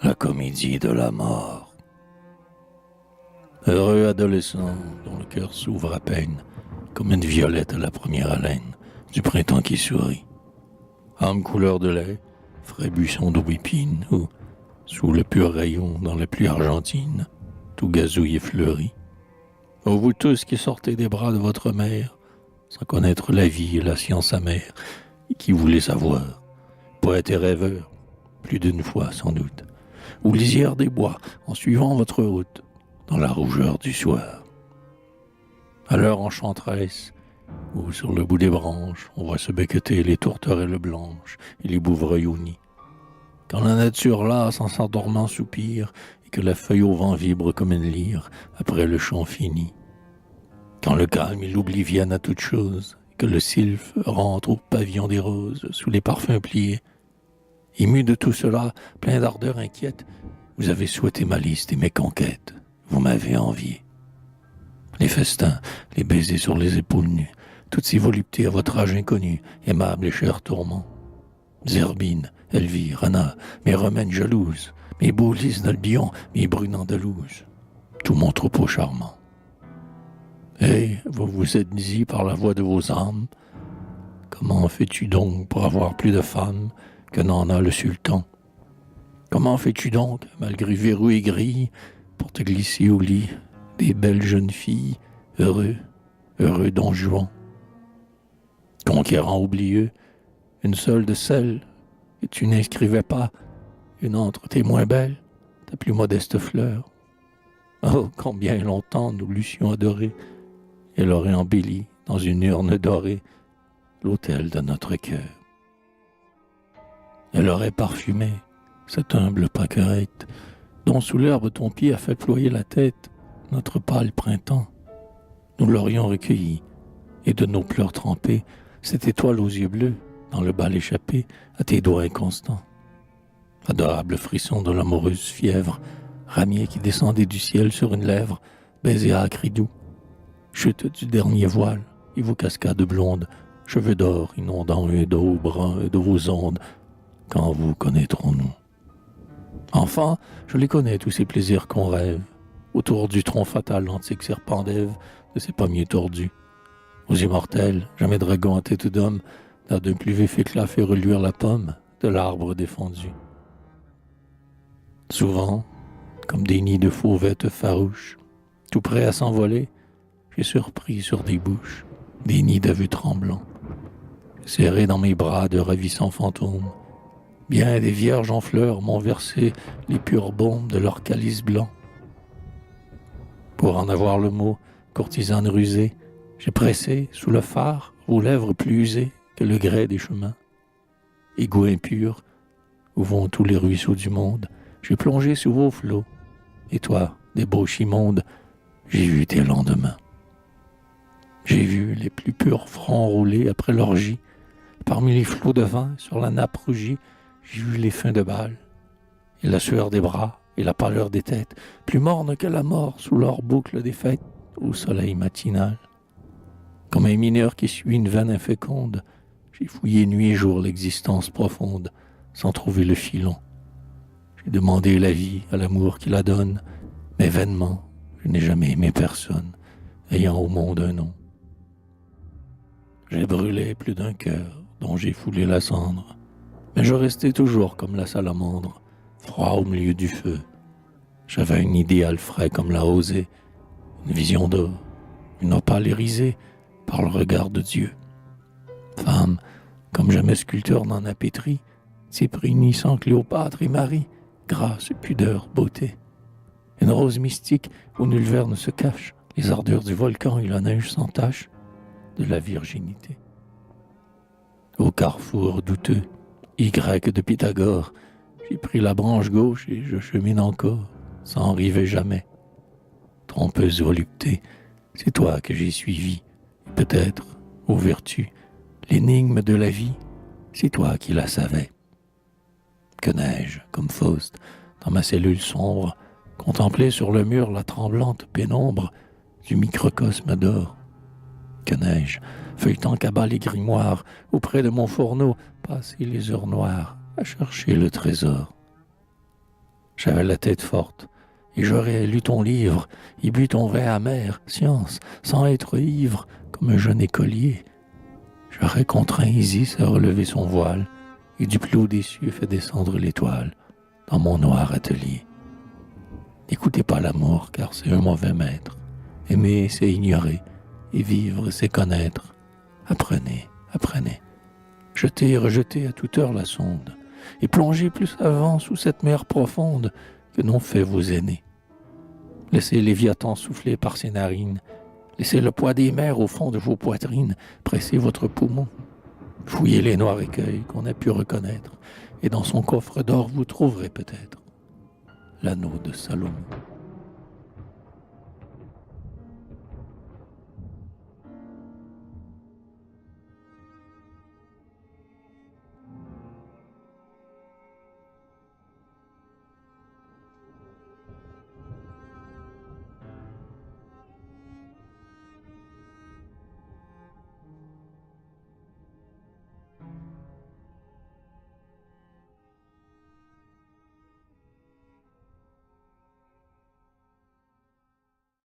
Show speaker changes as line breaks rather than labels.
La comédie de la mort. Heureux adolescent dont le cœur s'ouvre à peine, comme une violette à la première haleine du printemps qui sourit. Âme couleur de lait, frais buisson d'aubépine, ou, sous le pur rayon dans la pluie argentine, tout gazouille et fleuri. Ô vous tous qui sortez des bras de votre mère, sans connaître la vie et la science amère, et qui voulez savoir, poète et rêveur, plus d'une fois sans doute, ou lisière des bois, en suivant votre route, dans la rougeur du soir. À l'heure enchanteresse, où sur le bout des branches, on voit se becqueter les tourterelles blanches et les bouvreuils au nid. Quand la nature lasse en s'endormant soupire, et que la feuille au vent vibre comme une lyre, après le chant fini. Quand le calme et l'oubli viennent à toute chose, et que le sylphe rentre au pavillon des roses, sous les parfums pliés. Ému de tout cela, plein d'ardeur inquiète, vous avez souhaité ma liste et mes conquêtes. Vous m'avez envié. Les festins, les baisers sur les épaules nues, toutes ces voluptés à votre âge inconnu, aimables et chers tourments. Zerbine, Elvire, Anna, mes romaines jalouses, mes beaux lys d'Albion, mes brunes andalouses, tout mon troupeau charmant. Et vous vous êtes dit par la voix de vos âmes, comment fais-tu donc pour avoir plus de femmes que n'en a le sultan? Comment fais-tu donc, malgré verrou et grille, pour te glisser au lit des belles jeunes filles, heureux Don Juan? Conquérant oublieux, une seule de celles que tu n'inscrivais pas, une entre tes moins belles, ta plus modeste fleur. Oh, combien longtemps nous l'eussions adorée, elle aurait embelli, dans une urne dorée, l'autel de notre cœur. Elle aurait parfumé cette humble pâquerette, dont sous l'herbe ton pied a fait ployer la tête, notre pâle printemps. Nous l'aurions recueillie, et de nos pleurs trempés, cette étoile aux yeux bleus, dans le bal échappé, à tes doigts inconstants. Adorable frisson de l'amoureuse fièvre, ramier qui descendait du ciel sur une lèvre, baiser âcre et doux. Chute du dernier voile, et vos cascades blondes, cheveux d'or inondant un dos brun de vos ondes, quand vous connaîtrons-nous? Enfant, je les connais, tous ces plaisirs qu'on rêve, autour du tronc fatal l'antique serpent d'Ève, de ses pommiers tordus. Aux immortels, jamais dragon à tête d'homme, n'a d'un plus vif éclat fait reluire la pomme de l'arbre défendu. Souvent, comme des nids de fauvettes farouches, tout prêts à s'envoler, j'ai surpris sur des bouches des nids d'aveux tremblants. Serrés dans mes bras de ravissants fantômes, bien des vierges en fleurs m'ont versé les pures bombes de leur calice blanc. Pour en avoir le mot, courtisane rusée, j'ai pressé, sous le phare, vos lèvres plus usées que le grès des chemins. Égouts impurs, où vont tous les ruisseaux du monde, j'ai plongé sous vos flots, et toi, débauche immonde, j'ai vu tes lendemains. J'ai vu les plus purs fronts rouler après l'orgie, parmi les flots de vin, sur la nappe rougie, j'ai vu les fins de bal, et la sueur des bras, et la pâleur des têtes, plus mornes que la mort sous leurs boucles des fêtes, au soleil matinal. Comme un mineur qui suit une veine inféconde, j'ai fouillé nuit et jour l'existence profonde, sans trouver le filon. J'ai demandé la vie à l'amour qui la donne, mais vainement, je n'ai jamais aimé personne, ayant au monde un nom. J'ai brûlé plus d'un cœur, dont j'ai foulé la cendre, mais je restais toujours comme la salamandre, froid au milieu du feu. J'avais un idéal frais comme la rosée, une vision d'or, une opale irisée par le regard de Dieu. Femme, comme jamais sculpteur n'en a pétri, Cyprine sans Cléopâtre et Marie, grâce, pudeur, beauté. Une rose mystique où nul ver ne se cache, les ardeurs du volcan et la neige sans tache de la virginité. Au carrefour douteux, Y de Pythagore, j'ai pris la branche gauche et je chemine encore, sans arriver jamais. Trompeuse volupté, c'est toi que j'ai suivi, et peut-être, ô vertu, l'énigme de la vie, c'est toi qui la savais. Que n'ai-je, comme Faust, dans ma cellule sombre, contemplé sur le mur la tremblante pénombre du microcosme d'or? Que n'ai-je, feuilletant cabas les grimoires, auprès de mon fourneau, passé les heures noires à chercher le trésor? J'avais la tête forte, et j'aurais lu ton livre, et bu ton vin amer, science, sans être ivre, comme un jeune écolier. J'aurais contraint Isis à relever son voile, et du plus haut des cieux fait descendre l'étoile dans mon noir atelier. N'écoutez pas l'amour, car c'est un mauvais maître. Aimer, c'est ignorer, et vivre, c'est connaître. Apprenez, apprenez. Jetez et rejetez à toute heure la sonde, et plongez plus avant sous cette mer profonde que n'ont fait vos aînés. Laissez Léviathan souffler par ses narines, laissez le poids des mers au fond de vos poitrines presser votre poumon. Fouillez les noirs écueils qu'on a pu reconnaître, et dans son coffre d'or vous trouverez peut-être l'anneau de Salomon.